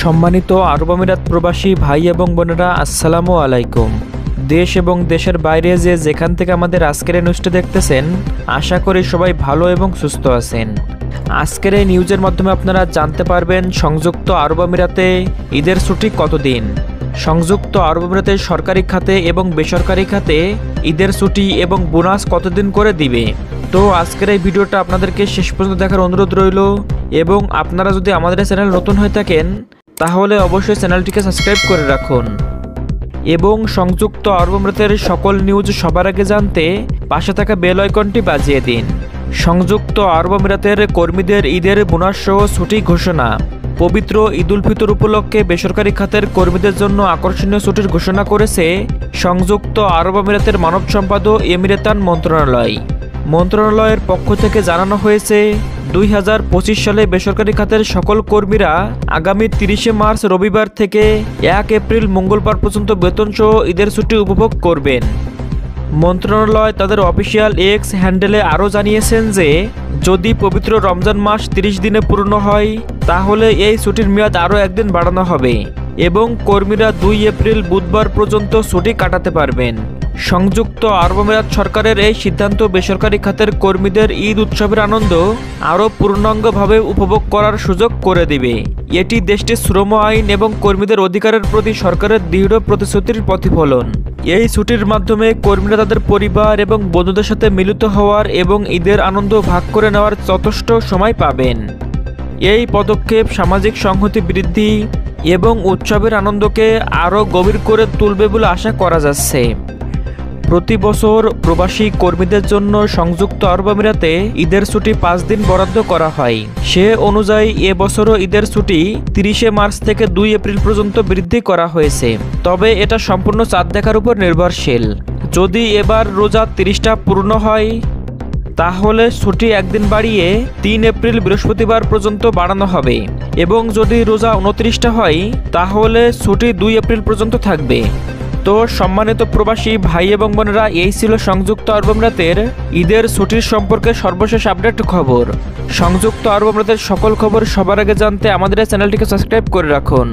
সম্মানিত আরব আমিরাত প্রবাসী ভাই এবং বোনেরা, আসসালামু আলাইকুম। দেশ এবং দেশের বাইরে যেখান থেকে আমাদের আজকের এই নিউজটি দেখতেছেন, আশা করি সবাই ভালো এবং সুস্থ আছেন। আজকের এই নিউজের মাধ্যমে আপনারা জানতে পারবেন সংযুক্ত আরব আমিরাতে ঈদের ছুটি কতদিন, সংযুক্ত আরব আমিরাতের সরকারি খাতে এবং বেসরকারি খাতে ঈদের ছুটি এবং বোনাস কতদিন করে দিবে। তো আজকের এই ভিডিওটা আপনাদেরকে শেষ পর্যন্ত দেখার অনুরোধ রইল এবং আপনারা যদি আমাদের চ্যানেল নতুন হয়ে থাকেন তাহলে অবশ্যই চ্যানেলটিকে সাবস্ক্রাইব করে রাখুন এবং সংযুক্ত আরব আমিরাতের সকল নিউজ সবার আগে জানতে পাশে থাকা বেল আইকনটি বাজিয়ে দিন। সংযুক্ত আরব আমিরাতের কর্মীদের ঈদের বোনাস সহ ছুটি ঘোষণা। পবিত্র ঈদ উল ফিতর উপলক্ষে বেসরকারি খাতের কর্মীদের জন্য আকর্ষণীয় ছুটির ঘোষণা করেছে সংযুক্ত আরব আমিরাতের মানব সম্পদ ও এমিরেতান মন্ত্রণালয়। মন্ত্রণালয়ের পক্ষ থেকে জানানো হয়েছে 2025 সালে বেসরকারি খাতের সকল কর্মীরা আগামী 30 মার্চ রবিবার থেকে 1 এপ্রিল মঙ্গলবার পর্যন্ত বেতনসহ ঈদের ছুটি উপভোগ করবেন। মন্ত্রণালয় তাদের অফিসিয়াল এক্স হ্যান্ডেলে আরও জানিয়েছেন যে যদি পবিত্র রমজান মাস 30 দিনে পূর্ণ হয় তাহলে এই ছুটির মেয়াদ আরও একদিন বাড়ানো হবে এবং কর্মীরা 2 এপ্রিল বুধবার পর্যন্ত ছুটি কাটাতে পারবেন। সংযুক্ত আরব আমিরাত সরকারের এই সিদ্ধান্ত বেসরকারি খাতের কর্মীদের ঈদ উৎসবের আনন্দ আরও পূর্ণাঙ্গভাবে উপভোগ করার সুযোগ করে দিবে। এটি দেশটির শ্রম আইন এবং কর্মীদের অধিকারের প্রতি সরকারের দৃঢ় প্রতিশ্রুতির প্রতিফলন। এই ছুটির মাধ্যমে কর্মীরা তাদের পরিবার এবং বন্ধুদের সাথে মিলিত হওয়ার এবং ঈদের আনন্দ ভাগ করে নেওয়ার যথেষ্ট সময় পাবেন। এই পদক্ষেপ সামাজিক সংহতি বৃদ্ধি এবং উৎসবের আনন্দকে আরও গভীর করে তুলবে বলে আশা করা যাচ্ছে। প্রতি বছর প্রবাসী কর্মীদের জন্য সংযুক্ত আরব আমিরাতে ঈদের ছুটি 5 দিন বরাদ্দ করা হয়। সে অনুযায়ী এবছরও ঈদের ছুটি 30 মার্চ থেকে 2 এপ্রিল পর্যন্ত বৃদ্ধি করা হয়েছে, তবে এটা সম্পূর্ণ চাঁদ দেখার উপর নির্ভরশীল। যদি এবার রোজা 30টা পূর্ণ হয় তাহলে ছুটি একদিন বাড়িয়ে 3 এপ্রিল বৃহস্পতিবার পর্যন্ত বাড়ানো হবে এবং যদি রোজা 29টা হয় তাহলে ছুটি 2 এপ্রিল পর্যন্ত থাকবে। তো সম্মানিত প্রবাসী ভাই এবং বোনেরা, এই ছিল সংযুক্ত আরব আমিরাতের ঈদের ছুটির সম্পর্কে সর্বশেষ আপডেট খবর। সংযুক্ত আরব আমিরাতের সকল খবর সবার আগে জানতে আমাদের চ্যানেলটিকে সাবস্ক্রাইব করে রাখুন।